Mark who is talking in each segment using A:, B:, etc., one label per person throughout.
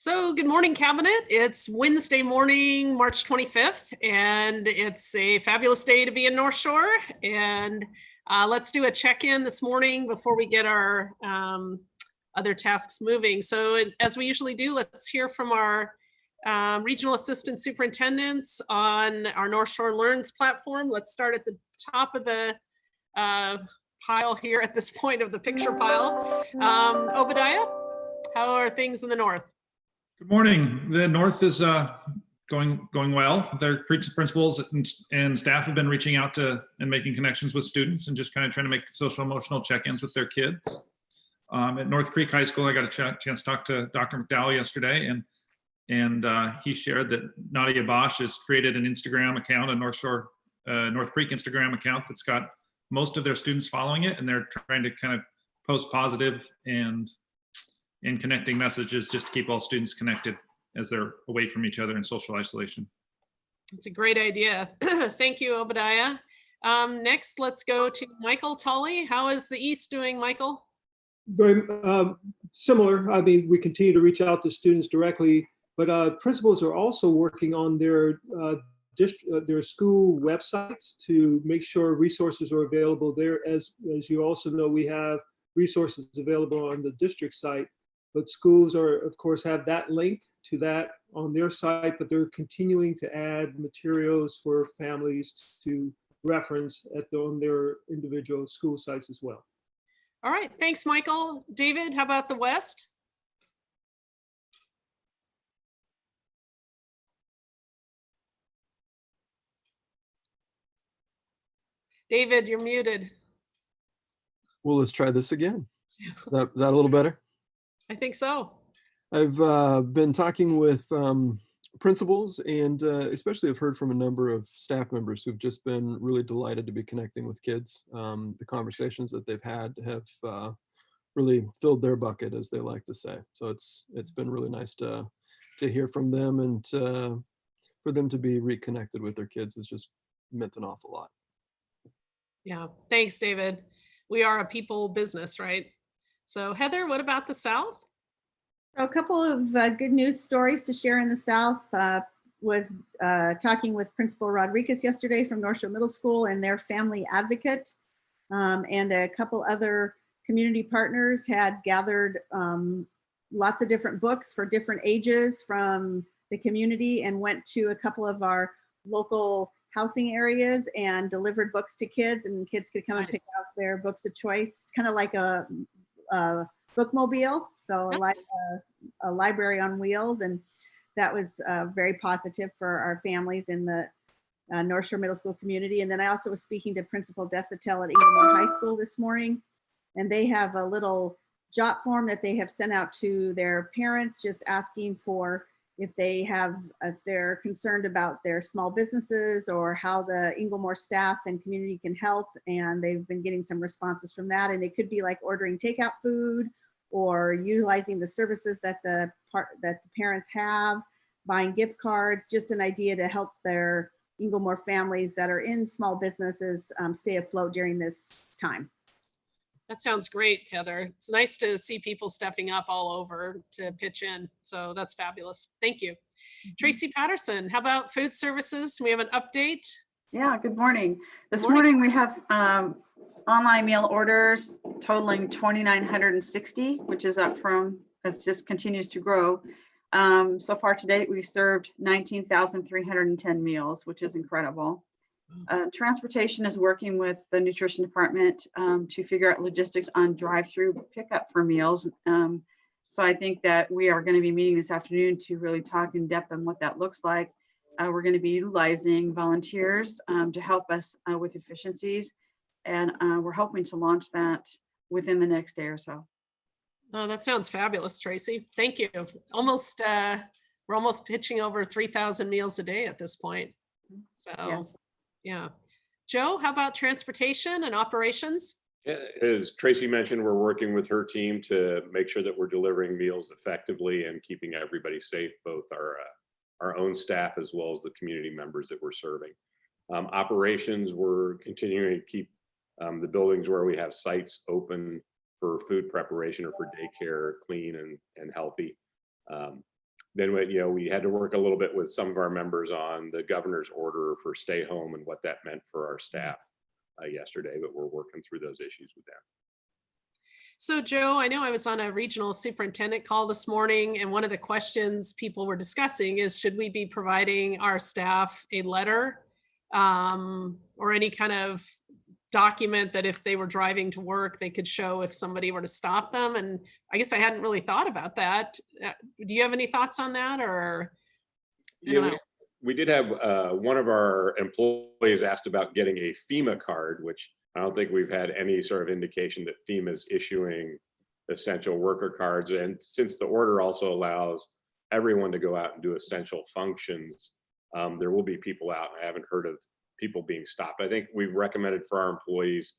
A: So good morning, Cabinet. It's Wednesday morning, March 25th, and it's a fabulous day to be in Northshore. And let's do a check-in this morning before we get our other tasks moving. So as we usually do, let's hear from our regional assistant superintendents on our Northshore Learns platform. Let's start at the top of the pile here at this point of the picture pile. Obadiah, how are things in the north?
B: Good morning. The North is going well. Their principals and staff have been reaching out to and making connections with students and just kind of trying to make social emotional check-ins with their kids. At North Creek High School, I got a chance to talk to Dr. McDowell yesterday, and he shared that Nadya Bosch has created an Instagram account, a North Creek Instagram account that's got most of their students following it, and they're trying to kind of post positive and connecting messages just to keep all students connected as they're away from each other in social isolation.
A: It's a great idea. Thank you, Obadiah. Next, let's go to Michael Tully. How is the East doing, Michael?
C: Very similar. I mean, we continue to reach out to students directly, but principals are also working on their school websites to make sure resources are available there. As you also know, we have resources available on the district site. But schools are, of course, have that link to that on their site, but they're continuing to add materials for families to reference on their individual school sites as well.
A: All right, thanks, Michael. David, how about the West? David, you're muted.
D: Well, let's try this again. Is that a little better?
A: I think so.
D: I've been talking with principals and especially I've heard from a number of staff members who've just been really delighted to be connecting with kids. The conversations that they've had have really filled their bucket, as they like to say. So it's been really nice to hear from them, and for them to be reconnected with their kids has just meant an awful lot.
A: Yeah, thanks, David. We are a people business, right? So Heather, what about the South?
E: So a couple of good news stories to share in the South. Was talking with Principal Rodriguez yesterday from Northshore Middle School and their family advocate, and a couple other community partners had gathered lots of different books for different ages from the community and went to a couple of our local housing areas and delivered books to kids, and kids could come and pick out their books of choice. It's kind of like a bookmobile, so a library on wheels, and that was very positive for our families in the Northshore Middle School community. And then I also was speaking to Principal Desatel at Inglemoor High School this morning, and they have a little jot form that they have sent out to their parents, just asking for if they're concerned about their small businesses or how the Inglemoor staff and community can help. And they've been getting some responses from that. And it could be like ordering takeout food or utilizing the services that the parents have, buying gift cards, just an idea to help their Inglemoor families that are in small businesses stay afloat during this time.
A: That sounds great, Heather. It's nice to see people stepping up all over to pitch in. So that's fabulous. Thank you. Tracy Patterson, how about food services? We have an update.
F: Yeah, good morning. This morning we have online meal orders totaling 2,960, which is up from, it just continues to grow. So far to date, we've served 19,310 meals, which is incredible. Transportation is working with the nutrition department to figure out logistics on drive-through pickup for meals. So I think that we are going to be meeting this afternoon to really talk in depth on what that looks like. We're going to be utilizing volunteers to help us with efficiencies, and we're hoping to launch that within the next day or so.
A: Oh, that sounds fabulous, Tracy. Thank you. We're almost pitching over 3,000 meals a day at this point. So. Yes. Yeah. Joe, how about transportation and operations?
G: As Tracy mentioned, we're working with her team to make sure that we're delivering meals effectively and keeping everybody safe, both our own staff as well as the community members that we're serving. Operations, we're continuing to keep the buildings where we have sites open for food preparation or for daycare clean and healthy. again, we had to work a little bit with some of our members on the governor's order for stay home and what that meant for our staff yesterday, but we're working through those issues with them.
A: So Joe, I know I was on a regional superintendent call this morning, and one of the questions people were discussing is, should we be providing our staff a letter or any kind of document that if they were driving to work, they could show if somebody were to stop them? And I guess I hadn't really thought about that. Do you have any thoughts on that, or?
G: Yeah, we did have one of our employees asked about getting a FEMA card, which I don't think we've had any sort of indication that FEMA is issuing essential worker cards. And since the order also allows everyone to go out and do essential functions, there will be people out. I haven't heard of people being stopped. I think we've recommended for our employees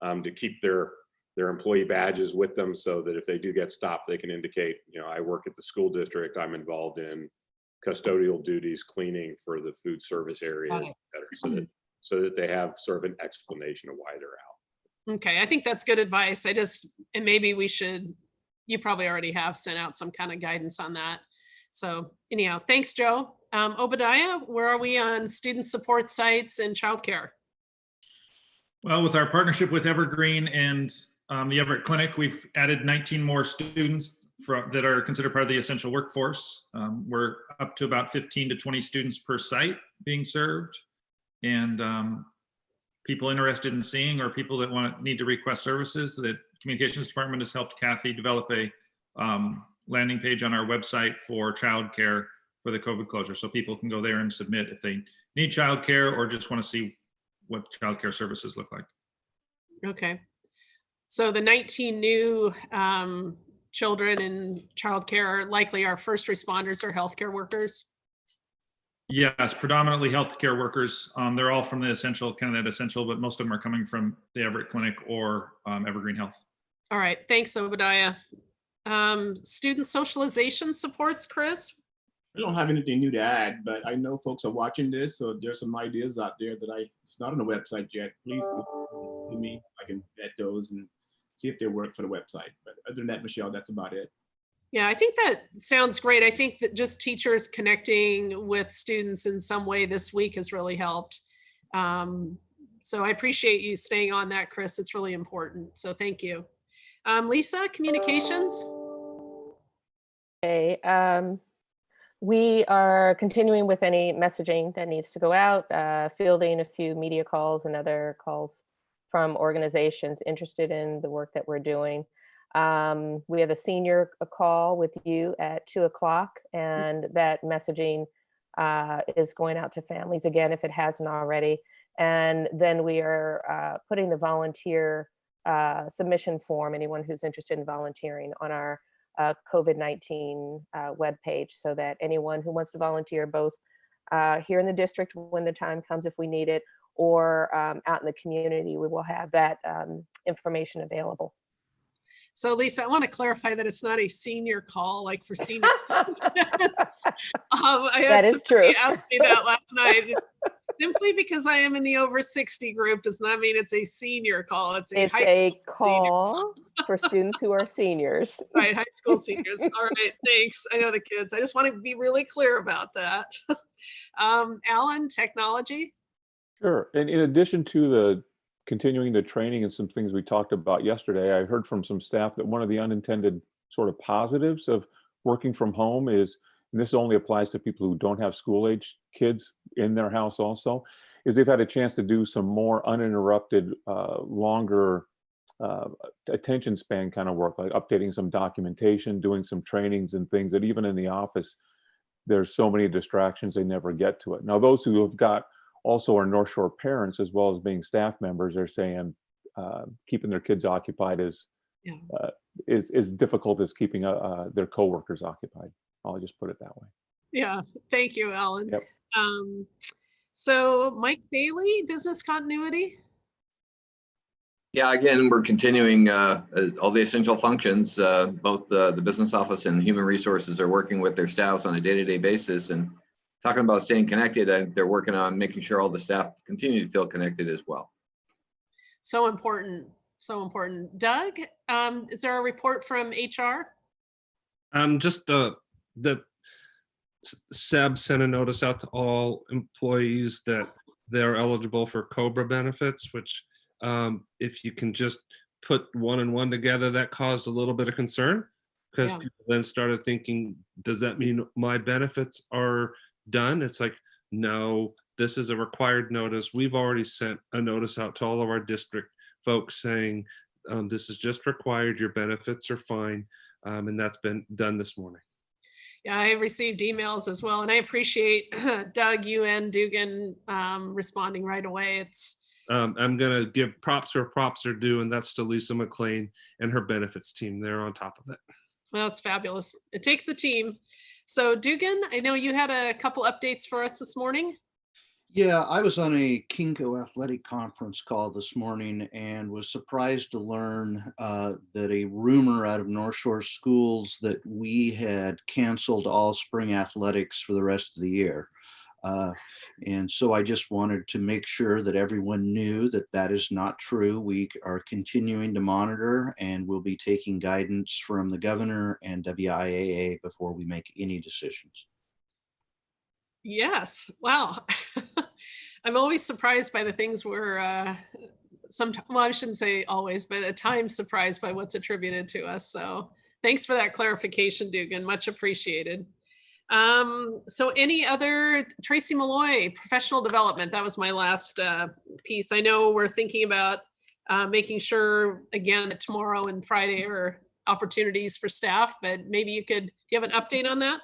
G: to keep their employee badges with them, so that if they do get stopped, they can indicate, I work at the school district, I'm involved in custodial duties, cleaning for the food service areas, et cetera, so that they have sort of an explanation of why they're out.
A: Okay, I think that's good advice. And maybe we should, you probably already have sent out some kind of guidance on that. So anyhow, thanks, Joe. Obadiah, where are we on student support sites and childcare?
B: Well, with our partnership with Evergreen and the Everett Clinic, we've added 19 more students that are considered part of the essential workforce. We're up to about 15 to 20 students per site being served. And people interested in seeing, or people that need to request services, the communications department has helped Kathy develop a landing page on our website for childcare for the COVID closure. So people can go there and submit if they need childcare or just want to see what childcare services look like.
A: Okay. So the 19 new children in childcare likely are first responders or healthcare workers?
B: Yes, predominantly healthcare workers. They're all from the essential, kind of that essential, but most of them are coming from the Everett Clinic or Evergreen Health.
A: All right, thanks, Obadiah. Student socialization supports, Chris?
H: I don't have anything new to add, but I know folks are watching this, so there's some ideas out there that it's not on the website yet. Please give me, I can vet those and see if they work for the website. But other than that, Michelle, that's about it.
A: Yeah, I think that sounds great. I think that just teachers connecting with students in some way this week has really helped. So I appreciate you staying on that, Chris. It's really important. So thank you. Lisa, communications?
I: Okay. We are continuing with any messaging that needs to go out, fielding a few media calls and other calls from organizations interested in the work that we're doing. We have a senior call with you at 2:00, and that messaging is going out to families again, if it hasn't already. And then we are putting the volunteer submission form, anyone who's interested in volunteering, on our COVID-19 webpage, so that anyone who wants to volunteer, both here in the district when the time comes, if we need it, or out in the community, we will have that information available.
A: So Lisa, I want to clarify that it's not a senior call, like for senior citizens.
I: That is true.
A: Asked me that last night. Simply because I am in the over 60 group does not mean it's a senior call. It's a
I: call for students who are seniors.
A: Right, high school seniors. All right, thanks. I know the kids. I just want to be really clear about that. Alan, technology?
J: Sure. And in addition to the continuing the training and some things we talked about yesterday, I heard from some staff that one of the unintended sort of positives of working from home is, and this only applies to people who don't have school-age kids in their house also, is they've had a chance to do some more uninterrupted, longer attention span kind of work, like updating some documentation, doing some trainings and things that even in the office, there's so many distractions, they never get to it. Now, those who have got also our Northshore parents, as well as being staff members, are saying keeping their kids occupied is difficult as keeping their coworkers occupied. I'll just put it that way.
A: Yeah, thank you, Alan.
J: Yep.
A: So Mike Bailey, business continuity?
K: Yeah, again, we're continuing all the essential functions. Both the business office and human resources are working with their staffs on a day-to-day basis, and talking about staying connected, they're working on making sure all the staff continue to feel connected as well.
A: So important, so important. Doug, is there a report from HR?
L: Just the Seb sent a notice out to all employees that they're eligible for Cobra benefits, which if you can just put one and one together, that caused a little bit of concern because
A: Yeah.
L: people then started thinking, does that mean my benefits are done? It's like, no, this is a required notice. We've already sent a notice out to all of our district folks saying, this is just required, your benefits are fine. And that's been done this morning.
A: Yeah, I received emails as well, and I appreciate Doug, you and Dugan responding right away. It's
L: I'm gonna give props where props are due, and that's to Lisa McLean and her benefits team. They're on top of it.
A: well, it's fabulous. It takes a team. So Dugan, I know you had a couple updates for us this morning.
M: Yeah, I was on a Kinko athletic conference call this morning and was surprised to learn that a rumor out of Northshore schools that we had canceled all spring athletics for the rest of the year. And so I just wanted to make sure that everyone knew that that is not true. We are continuing to monitor and we'll be taking guidance from the governor and WIAA before we make any decisions.
A: Yes. Wow. I'm always surprised by the things we're sometimes, well, I shouldn't say always, but at times surprised by what's attributed to us. So thanks for that clarification, Dugan. Much appreciated. So any other, Tracy Malloy, professional development, that was my last piece. I know we're thinking about making sure, again, that tomorrow and Friday are opportunities for staff, but maybe you could, do you have an update on that?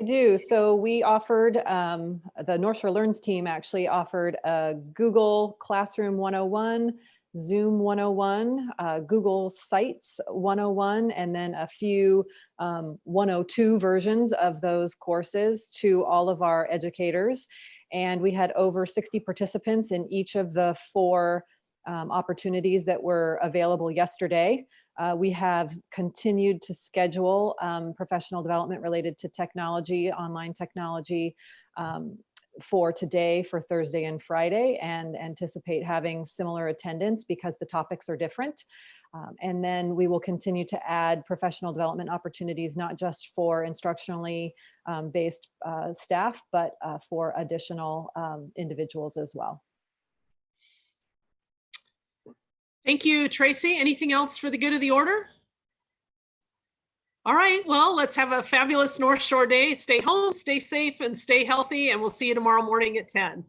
N: I do. So we offered, the Northshore Learns team actually offered a Google Classroom 101, Zoom 101, Google Sites 101, and then a few 102 versions of those courses to all of our educators. And we had over 60 participants in each of the 4 opportunities that were available yesterday. We have continued to schedule professional development related to technology, online technology, for today, for Thursday and Friday, and anticipate having similar attendance because the topics are different. And then we will continue to add professional development opportunities, not just for instructionally based staff, but for additional individuals as well.
A: Thank you, Tracy. Anything else for the good of the order? All right, well, let's have a fabulous North Shore day. Stay home, stay safe, and stay healthy, and we'll see you tomorrow morning at 10.